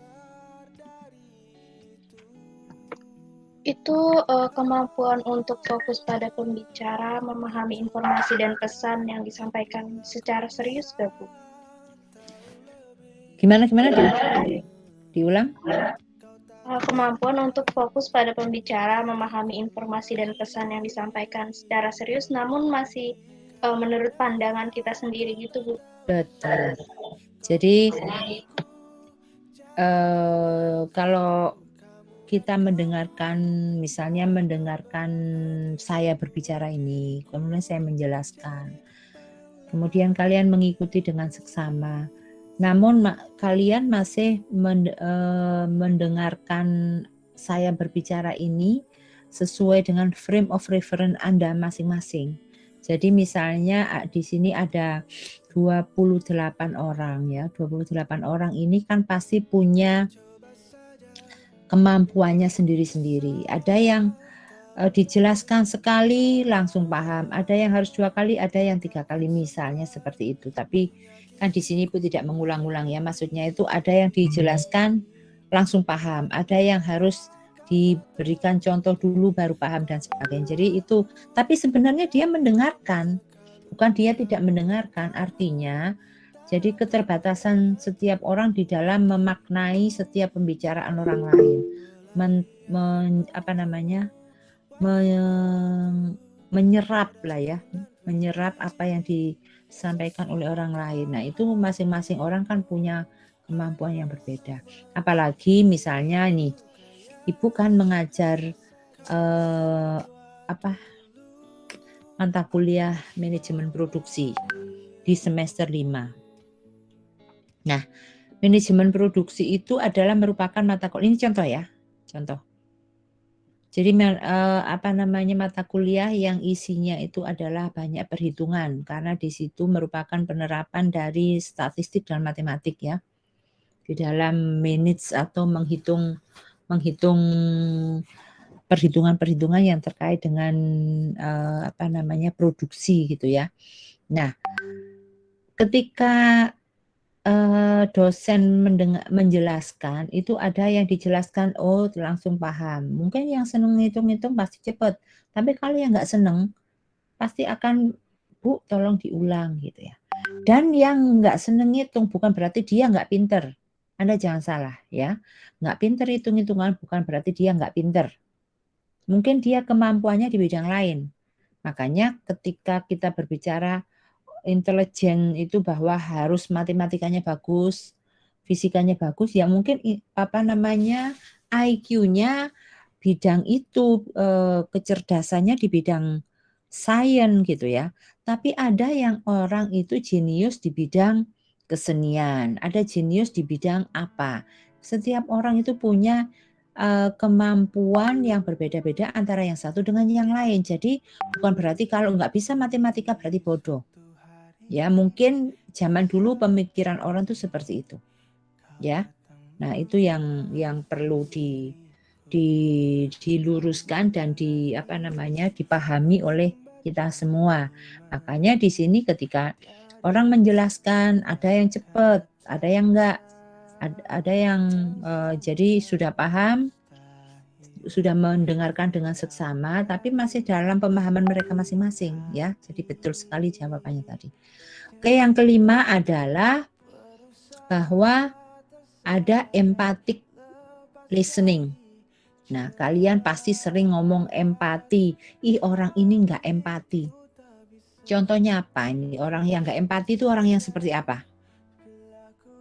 Itu kemampuan untuk fokus pada pembicara, memahami informasi dan pesan yang disampaikan secara serius, gak, Bu? Gimana? Diulang? Kemampuan untuk fokus pada pembicara, memahami informasi dan pesan yang disampaikan secara serius, namun masih menurut pandangan kita sendiri gitu, Bu. Betul. Jadi kalau kita mendengarkan, misalnya mendengarkan saya berbicara ini, kemudian saya menjelaskan, kemudian kalian mengikuti dengan seksama, namun kalian masih mendengarkan saya berbicara ini sesuai dengan frame of reference Anda masing-masing. Jadi misalnya di sini ada 28 orang ya, 28 orang ini kan pasti punya kemampuannya sendiri-sendiri. Ada yang dijelaskan sekali langsung paham, ada yang harus 2 kali, ada yang 3 kali misalnya seperti itu. Tapi kan di sini Ibu tidak mengulang-ulang ya, maksudnya itu ada yang dijelaskan langsung paham, ada yang harus diberikan contoh dulu baru paham dan sebagainya. Jadi itu, tapi sebenarnya dia mendengarkan, bukan dia tidak mendengarkan. Artinya jadi keterbatasan setiap orang di dalam memaknai setiap pembicaraan orang lain, menyerap lah ya, menyerap apa yang disampaikan oleh orang lain. Nah itu masing-masing orang kan punya kemampuan yang berbeda. Apalagi misalnya nih, Ibu kan mengajar mata kuliah manajemen produksi di semester 5. Nah, manajemen produksi itu adalah merupakan mata kuliah, ini contoh ya, contoh. Jadi mata kuliah yang isinya itu adalah banyak perhitungan, karena di situ merupakan penerapan dari statistik dan matematik ya, di dalam manage atau menghitung perhitungan-perhitungan yang terkait dengan produksi gitu ya. Nah, ketika dosen menjelaskan, itu ada yang dijelaskan, oh langsung paham. Mungkin yang seneng ngitung-ngitung pasti cepat, tapi kalau yang nggak seneng, pasti akan, Bu tolong diulang gitu ya. Dan yang nggak seneng ngitung bukan berarti dia nggak pinter. Anda jangan salah ya, nggak pinter hitung-hitungan bukan berarti dia nggak pinter. Mungkin dia kemampuannya di bidang lain. Makanya ketika kita berbicara intelijen itu bahwa harus matematikanya bagus, fisikanya bagus, ya mungkin IQ-nya bidang itu, kecerdasannya di bidang sains gitu ya. Tapi ada yang orang itu jenius di bidang kesenian, ada jenius di bidang apa. Setiap orang itu punya kemampuan yang berbeda-beda antara yang satu dengan yang lain. Jadi bukan berarti kalau nggak bisa matematika berarti bodoh. Ya, mungkin zaman dulu pemikiran orang tuh seperti itu. Ya. Nah, itu yang perlu diluruskan dan dipahami oleh kita semua. Makanya di sini ketika orang menjelaskan, ada yang cepat, ada yang enggak, ada yang jadi sudah paham, sudah mendengarkan dengan seksama, tapi masih dalam pemahaman mereka masing-masing ya. Jadi betul sekali jawabannya tadi. Oke, yang kelima adalah bahwa ada empathic listening. Nah, kalian pasti sering ngomong empati. Ih, orang ini nggak empati. Contohnya apa ini? Orang yang nggak empati itu orang yang seperti apa?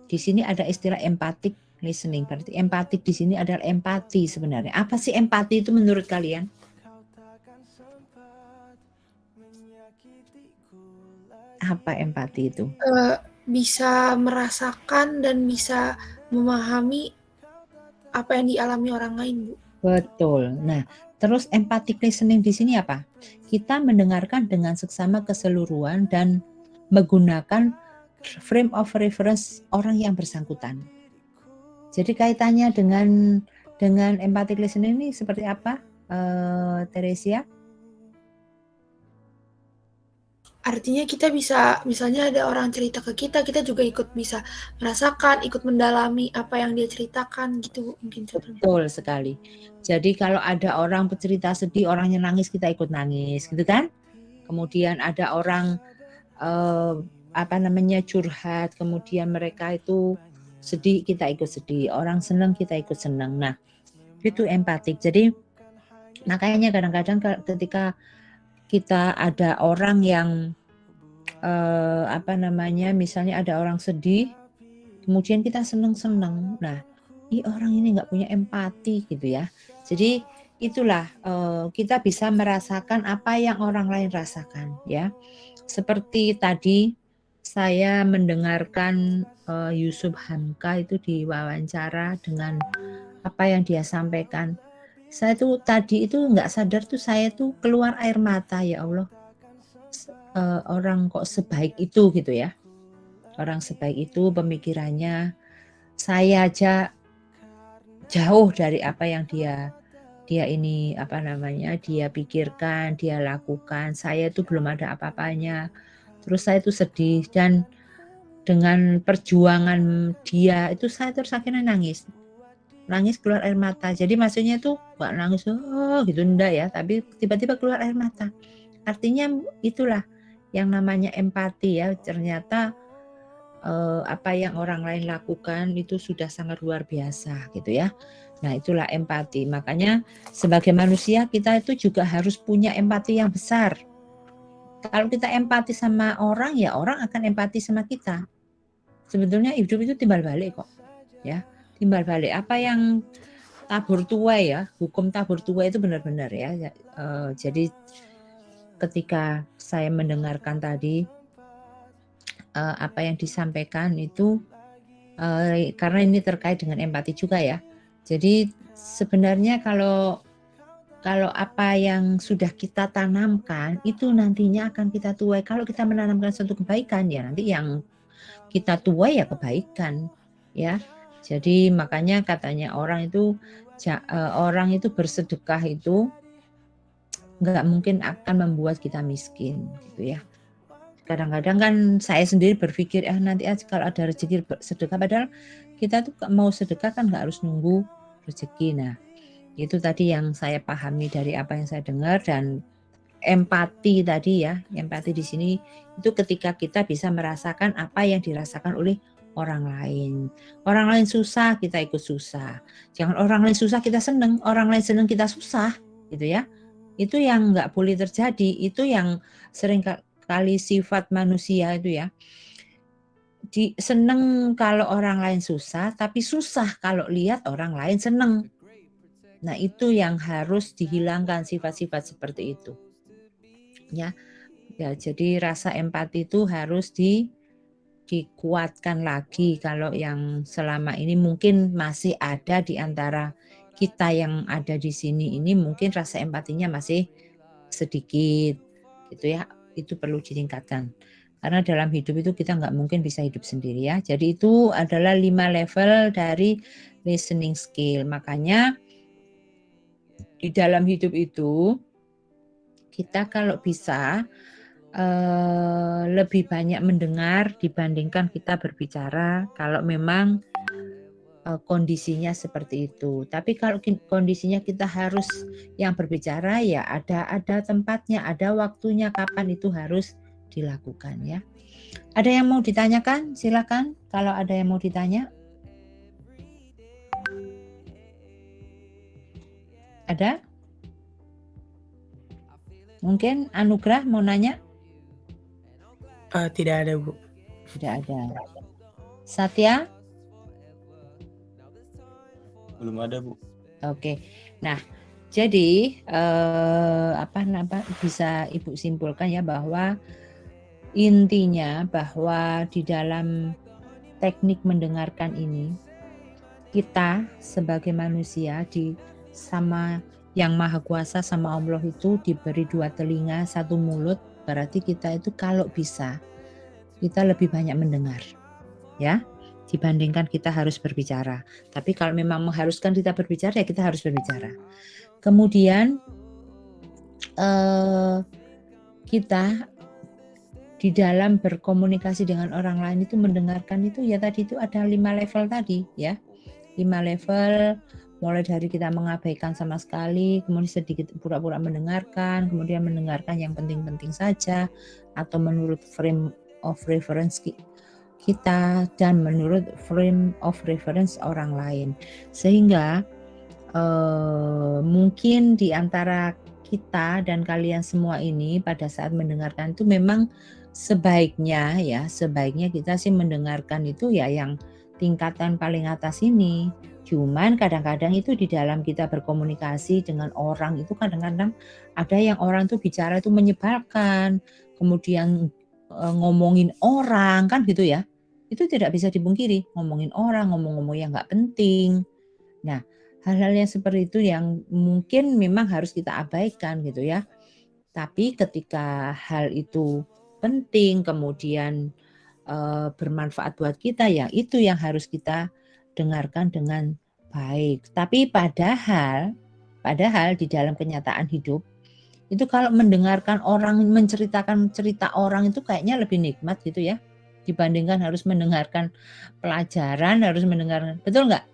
Di sini ada istilah empathic listening. Berarti empatik di sini adalah empati sebenarnya. Apa sih empati itu menurut kalian? Apa empati itu? Bisa merasakan dan bisa memahami apa yang dialami orang lain, Bu. Betul. Nah, terus empathic listening di sini apa? Kita mendengarkan dengan seksama keseluruhan dan menggunakan frame of reference orang yang bersangkutan. Jadi kaitannya dengan empathic listening ini seperti apa, Teresia? Artinya kita bisa, misalnya ada orang cerita ke kita, kita juga ikut bisa merasakan, ikut mendalami apa yang dia ceritakan gitu mungkin. Betul sekali. Jadi kalau ada orang bercerita sedih, orangnya nangis, kita ikut nangis, gitu kan? Kemudian ada orang curhat, kemudian mereka itu sedih, kita ikut sedih. Orang senang, kita ikut senang. Nah, itu empatik. Jadi makanya kadang-kadang ketika kita ada orang yang misalnya ada orang sedih, kemudian kita senang-senang. Nah, orang ini nggak punya empati gitu ya. Jadi itulah kita bisa merasakan apa yang orang lain rasakan ya. Seperti tadi saya mendengarkan Yusuf Hamka itu diwawancara dengan apa yang dia sampaikan. Saya tuh tadi itu nggak sadar tuh saya tuh keluar air mata, ya Allah. Orang kok sebaik itu gitu ya. Orang sebaik itu pemikirannya, saya aja jauh dari apa yang dia ini apa namanya, dia pikirkan, dia lakukan. Saya itu belum ada apa-apanya. Terus saya itu sedih dan dengan perjuangan dia itu saya terus akhirnya nangis keluar air mata. Jadi maksudnya itu nggak nangis gitu enggak ya, tapi tiba-tiba keluar air mata. Artinya itulah yang namanya empati ya. Ternyata apa yang orang lain lakukan itu sudah sangat luar biasa gitu ya. Nah, itulah empati. Makanya sebagai manusia kita itu juga harus punya empati yang besar. Kalau kita empati sama orang, ya orang akan empati sama kita. Sebetulnya hidup itu timbal balik kok. Ya, timbal balik. Apa yang tabur tuai ya, hukum tabur tuai itu benar-benar ya. Jadi ketika saya mendengarkan tadi apa yang disampaikan itu karena ini terkait dengan empati juga ya. Jadi sebenarnya kalau apa yang sudah kita tanamkan itu nantinya akan kita tuai. Kalau kita menanamkan suatu kebaikan ya nanti yang kita tuai ya kebaikan ya. Jadi makanya katanya orang itu bersedekah itu nggak mungkin akan membuat kita miskin gitu ya. Kadang-kadang kan saya sendiri berpikir nanti aja kalau ada rezeki sedekah, padahal kita tuh mau sedekah kan nggak harus nunggu rezeki. Nah, itu tadi yang saya pahami dari apa yang saya dengar. Dan empati tadi ya, empati di sini itu ketika kita bisa merasakan apa yang dirasakan oleh orang lain. Orang lain susah, kita ikut susah. Jangan orang lain susah kita seneng, orang lain seneng kita susah gitu ya. Itu yang nggak boleh terjadi. Itu yang sering kali sifat manusia itu ya, seneng kalau orang lain susah, tapi susah kalau lihat orang lain seneng. Nah, itu yang harus dihilangkan, sifat-sifat seperti itu ya. Jadi rasa empati itu harus dikuatkan lagi. Kalau yang selama ini mungkin masih ada di antara kita yang ada di sini ini, mungkin rasa empatinya masih sedikit gitu ya. Itu perlu ditingkatkan. Karena dalam hidup itu kita nggak mungkin bisa hidup sendiri ya. Jadi itu adalah 5 level dari listening skill. Makanya di dalam hidup itu kita kalau bisa lebih banyak mendengar dibandingkan kita berbicara kalau memang kondisinya seperti itu. Tapi kalau kondisinya kita harus yang berbicara ya ada tempatnya, ada waktunya kapan itu harus dilakukan ya. Ada yang mau ditanyakan? Silakan kalau ada yang mau ditanya. Ada? Mungkin Anugrah mau nanya? Tidak ada, Bu. Tidak ada. Satya? Belum ada, Bu. Oke. Nah, jadi apa bisa Ibu simpulkan ya bahwa intinya bahwa di dalam teknik mendengarkan ini kita sebagai manusia sama yang Maha Kuasa sama Allah itu diberi 2 telinga, 1 mulut. Berarti kita itu kalau bisa kita lebih banyak mendengar ya dibandingkan kita harus berbicara. Tapi kalau memang mengharuskan kita berbicara ya kita harus berbicara. Kemudian kita di dalam berkomunikasi dengan orang lain itu mendengarkan itu ya tadi itu ada 5 level tadi ya. 5 level mulai dari kita mengabaikan sama sekali, kemudian sedikit pura-pura mendengarkan, kemudian mendengarkan yang penting-penting saja atau menurut frame of reference kita dan menurut frame of reference orang lain. Sehingga mungkin di antara kita dan kalian semua ini pada saat mendengarkan itu memang sebaiknya kita sih mendengarkan itu ya yang tingkatan paling atas ini, Cuman kadang-kadang itu di dalam kita berkomunikasi dengan orang itu kadang-kadang ada yang orang tuh bicara itu menyebalkan, kemudian ngomongin orang kan gitu ya. Itu tidak bisa dipungkiri, ngomongin orang, ngomong-ngomong yang nggak penting. Nah, hal-hal yang seperti itu yang mungkin memang harus kita abaikan gitu ya. Tapi ketika hal itu penting, kemudian bermanfaat buat kita, ya itu yang harus kita dengarkan dengan baik. Tapi padahal di dalam kenyataan hidup itu kalau mendengarkan orang menceritakan cerita orang itu kayaknya lebih nikmat gitu ya, dibandingkan harus mendengarkan pelajaran, harus mendengarkan, betul nggak?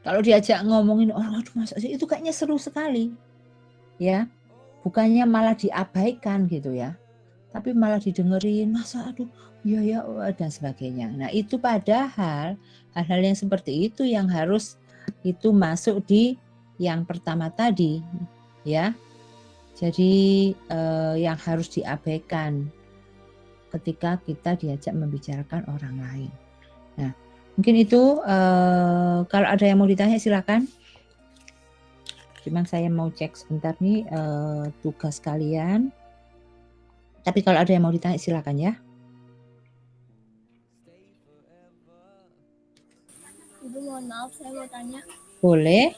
Kalau diajak ngomongin orang, aduh masa sih, itu kayaknya seru sekali, ya. Bukannya malah diabaikan gitu ya, tapi malah didengerin, masa aduh iya ya dan sebagainya. Nah itu padahal hal-hal yang seperti itu yang harus itu masuk di yang pertama tadi ya. Jadi yang harus diabaikan ketika kita diajak membicarakan orang lain. Nah mungkin itu kalau ada yang mau ditanya silakan. Cuman saya mau cek sebentar nih tugas kalian. Tapi kalau ada yang mau ditanya silakan ya. Ibu mohon maaf, saya mau tanya. Boleh.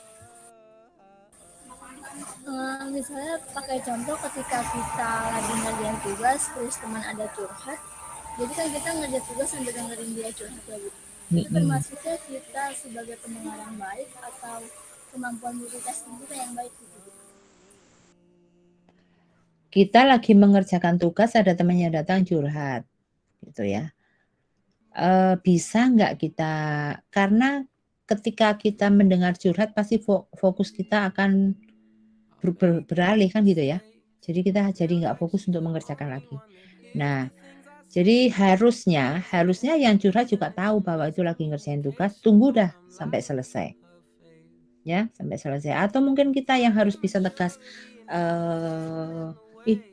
Misalnya pakai contoh ketika kita lagi ngerjain tugas, terus teman ada curhat. Jadi kan kita ngerjain tugas sambil dengerin dia curhat ya Bu. Itu termasuknya kita sebagai pendengar yang baik atau kemampuan multitasking kita yang baik gitu. Kita lagi mengerjakan tugas, ada temannya datang curhat, gitu ya. Bisa nggak kita, karena ketika kita mendengar curhat pasti fokus kita akan beralih kan gitu ya. Jadi kita jadi nggak fokus untuk mengerjakan lagi. Nah, jadi harusnya yang curhat juga tahu bahwa itu lagi ngerjain tugas, tunggu dah sampai selesai. Ya, sampai selesai. Atau mungkin kita yang harus bisa tegas,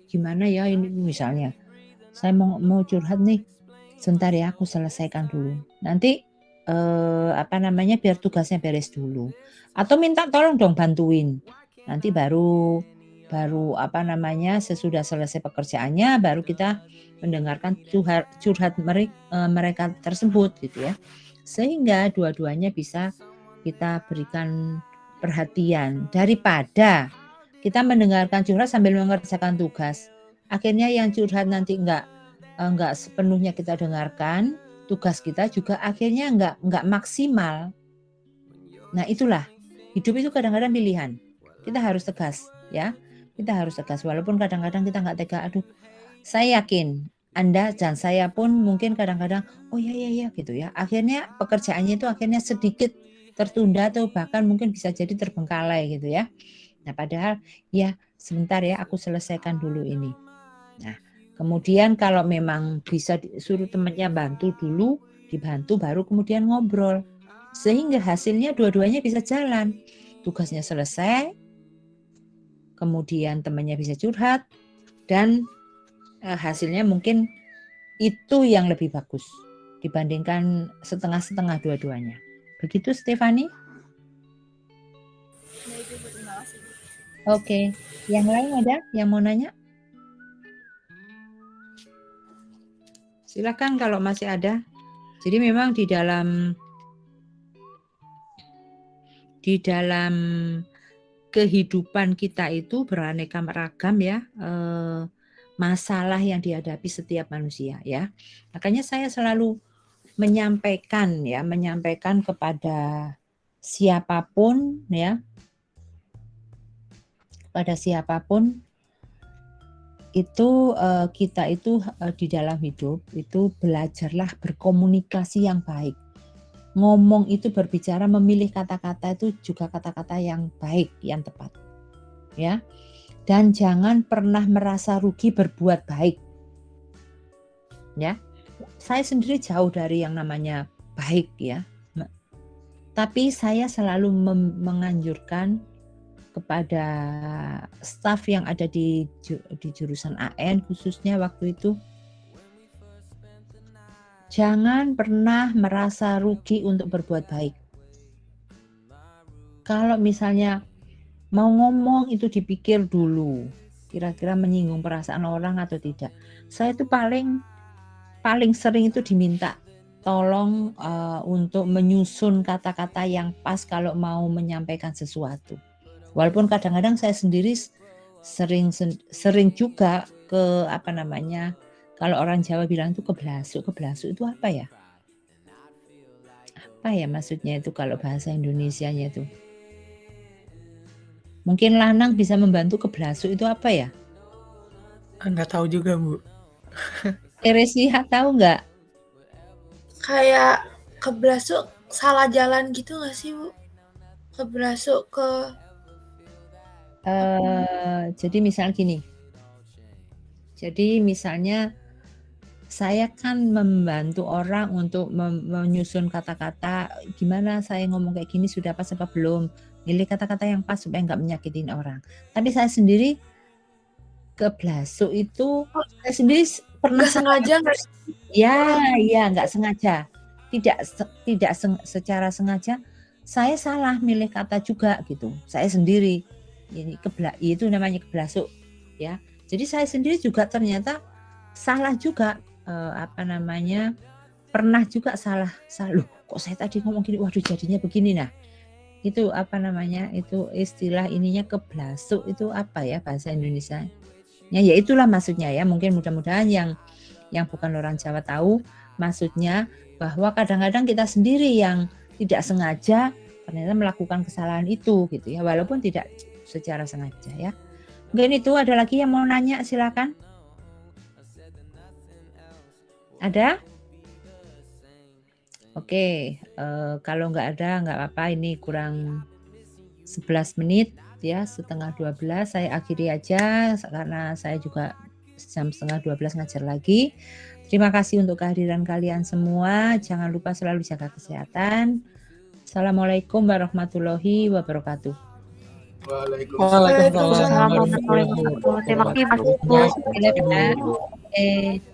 gimana ya ini misalnya, saya mau curhat nih, sebentar ya aku selesaikan dulu. Nanti biar tugasnya beres dulu. Atau minta tolong dong bantuin. Nanti baru sesudah selesai pekerjaannya baru kita mendengarkan curhat mereka tersebut gitu ya. Sehingga dua-duanya bisa kita berikan perhatian daripada kita mendengarkan curhat sambil mengerjakan tugas. Akhirnya yang curhat nanti enggak sepenuhnya kita dengarkan, tugas kita juga akhirnya enggak maksimal. Nah, itulah hidup itu kadang-kadang pilihan. Kita harus tegas ya. Kita harus tegas walaupun kadang-kadang kita enggak tega. Aduh, saya yakin Anda dan saya pun mungkin kadang-kadang oh ya gitu ya. Akhirnya pekerjaannya itu akhirnya sedikit tertunda atau bahkan mungkin bisa jadi terbengkalai gitu ya. Nah, padahal ya sebentar ya aku selesaikan dulu ini. Nah, kemudian kalau memang bisa disuruh temannya bantu dulu, dibantu baru kemudian ngobrol. Sehingga hasilnya dua-duanya bisa jalan. Tugasnya selesai, kemudian temannya bisa curhat, dan hasilnya mungkin itu yang lebih bagus dibandingkan setengah-setengah dua-duanya. Begitu Stefani? Oke, yang lain ada yang mau nanya? Silakan kalau masih ada. Jadi memang di dalam kehidupan kita itu beraneka ragam ya masalah yang dihadapi setiap manusia ya. Makanya saya selalu menyampaikan kepada siapapun ya, itu kita itu di dalam hidup itu belajarlah berkomunikasi yang baik. Ngomong itu berbicara, memilih kata-kata itu juga kata-kata yang baik, yang tepat. Ya. Dan jangan pernah merasa rugi berbuat baik. Ya. Saya sendiri jauh dari yang namanya baik ya. Tapi saya selalu menganjurkan kepada staf yang ada di jurusan AN khususnya waktu itu, jangan pernah merasa rugi untuk berbuat baik. kalau misalnya mau ngomong itu dipikir dulu, kira-kira menyinggung perasaan orang atau tidak. Saya itu paling sering itu diminta tolong untuk menyusun kata-kata yang pas kalau mau menyampaikan sesuatu. Walaupun kadang-kadang saya sendiri sering juga ke kalau orang Jawa bilang itu keblasuk itu apa ya? Apa ya maksudnya itu kalau bahasa Indonesianya itu? Mungkin lanang bisa membantu keblasuk itu apa ya? Nggak tahu juga, Bu. Teresia tahu nggak? Kayak keblasuk salah jalan gitu nggak sih, Bu? Keblasuk ke Jadi misal gini. Jadi misalnya saya kan membantu orang untuk menyusun kata-kata, gimana saya ngomong kayak gini sudah pas apa belum, milih kata-kata yang pas supaya nggak menyakitin orang. Tapi saya sendiri keblasuk itu saya sendiri pernah nggak sengaja nggak? Ya nggak sengaja, tidak secara sengaja saya salah milih kata juga gitu. Saya sendiri ini itu namanya keblasuk ya. Jadi saya sendiri juga ternyata salah juga pernah juga salah loh, kok saya tadi ngomong gini, waduh jadinya begini. Nah itu itu istilah ininya keblasuk itu apa ya bahasa Indonesia ya itulah maksudnya ya. Mungkin mudah-mudahan yang bukan orang Jawa tahu maksudnya, bahwa kadang-kadang kita sendiri yang tidak sengaja ternyata melakukan kesalahan itu gitu ya, walaupun tidak secara sengaja ya. Mungkin itu ada lagi yang mau nanya, silakan. Ada? Oke, kalau nggak ada nggak apa-apa, ini kurang 11 menit ya, setengah 12 saya akhiri aja karena saya juga jam setengah 12 ngajar lagi. Terima kasih untuk kehadiran kalian semua. Jangan lupa selalu jaga kesehatan. Assalamualaikum warahmatullahi wabarakatuh. Waalaikumsalam warahmatullahi wabarakatuh. Terima kasih, Mas. Oke.